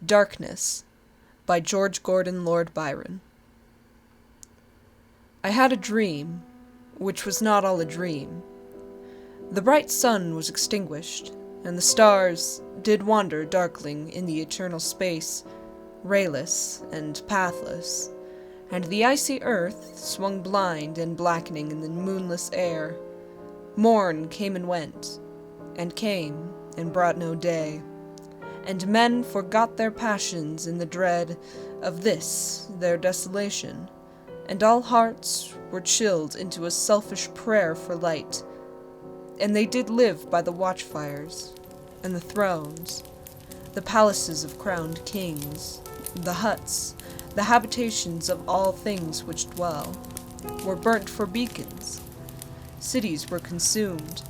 Darkness by George Gordon Lord Byron. I had a dream, which was not all a dream. The bright sun was extinguished, and the stars did wander darkling in the eternal space, rayless and pathless, and the icy earth swung blind and blackening in the moonless air. Morn came and went, and came and brought no day. And men forgot their passions in the dread of this their desolation, and all hearts were chilled into a selfish prayer for light. And they did live by the watchfires, and the thrones, the palaces of crowned kings, the huts, the habitations of all things which dwell, were burnt for beacons. Cities were consumed,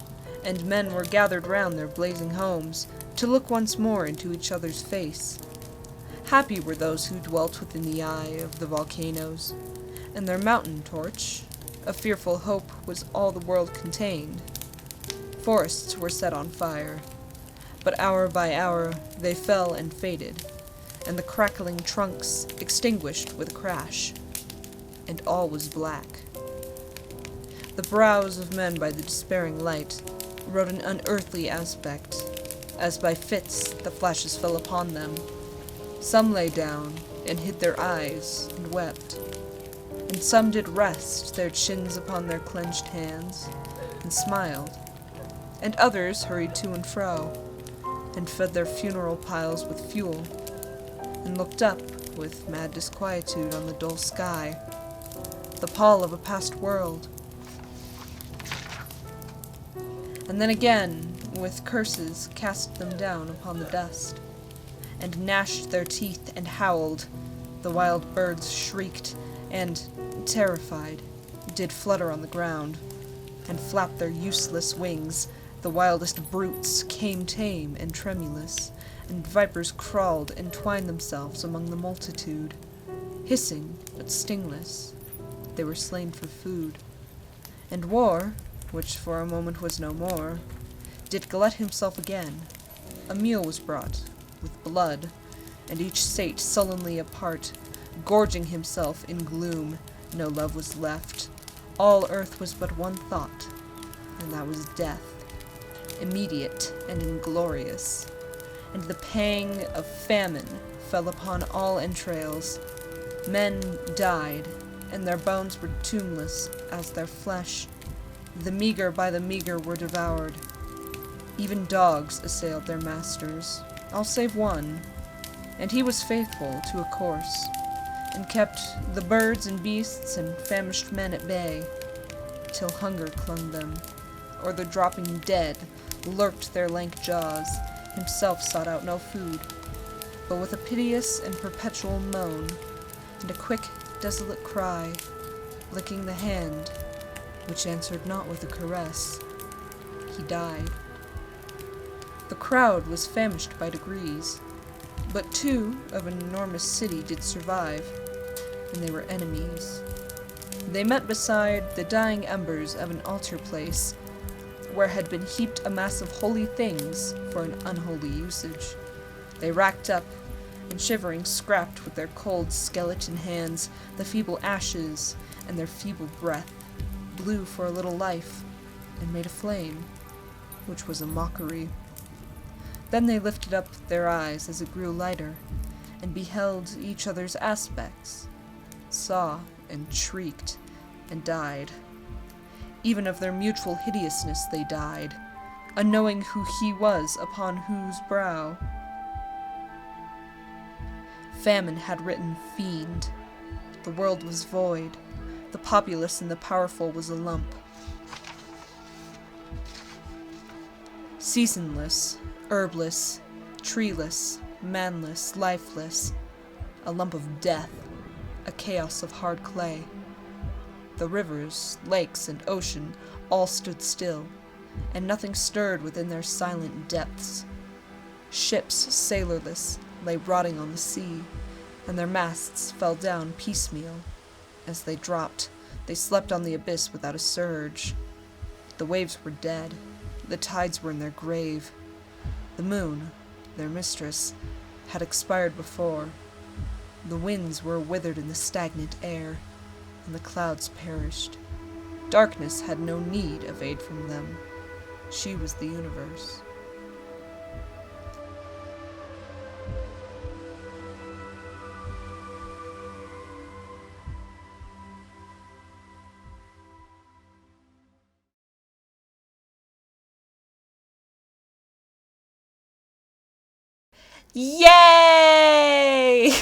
and men were gathered round their blazing homes, to look once more into each other's face. Happy were those who dwelt within the eye of the volcanoes, and their mountain torch, a fearful hope, was all the world contained. Forests were set on fire, but hour by hour they fell and faded, and the crackling trunks extinguished with a crash, and all was black. The brows of men by the despairing light wrote an unearthly aspect, as by fits the flashes fell upon them. Some lay down and hid their eyes and wept, and some did rest their chins upon their clenched hands and smiled, and others hurried to and fro, and fed their funeral piles with fuel, and looked up with mad disquietude on the dull sky, the pall of a past world. And then again, with curses, cast them down upon the dust, and gnashed their teeth and howled. The wild birds shrieked, and, terrified, did flutter on the ground, and flap their useless wings. The wildest brutes came tame and tremulous, and vipers crawled and twined themselves among the multitude. Hissing, but stingless, they were slain for food. And war, which for a moment was no more, did glut himself again. A meal was brought, with blood, and each sate sullenly apart, gorging himself in gloom. No love was left. All earth was but one thought, and that was death, immediate and inglorious. And the pang of famine fell upon all entrails. Men died, and their bones were tombless as their flesh. The meager by the meager were devoured. Even dogs assailed their masters, all save one, and he was faithful to a course, and kept the birds and beasts and famished men at bay, till hunger clung them, or the dropping dead lurked their lank jaws. Himself sought out no food, but with a piteous and perpetual moan, and a quick, desolate cry, licking the hand, which answered not with a caress, he died. The crowd was famished by degrees, but two of an enormous city did survive, and they were enemies. They met beside the dying embers of an altar place, where had been heaped a mass of holy things for an unholy usage. They racked up, and shivering scrapped with their cold skeleton hands the feeble ashes, and their feeble breath blew for a little life, and made a flame, which was a mockery. Then they lifted up their eyes as it grew lighter, and beheld each other's aspects, saw and shrieked, and died. Even of their mutual hideousness they died, unknowing who he was upon whose brow famine had written fiend. The world was void, the populace and the powerful was a lump. Seasonless, herbless, treeless, manless, lifeless, a lump of death, a chaos of hard clay. The rivers, lakes, and ocean all stood still, and nothing stirred within their silent depths. Ships, sailorless, lay rotting on the sea, and their masts fell down piecemeal. As they dropped, they slept on the abyss without a surge. The waves were dead, the tides were in their grave. The moon, their mistress, had expired before. The winds were withered in the stagnant air, and the clouds perished. Darkness had no need of aid from them. She was the universe. Yay!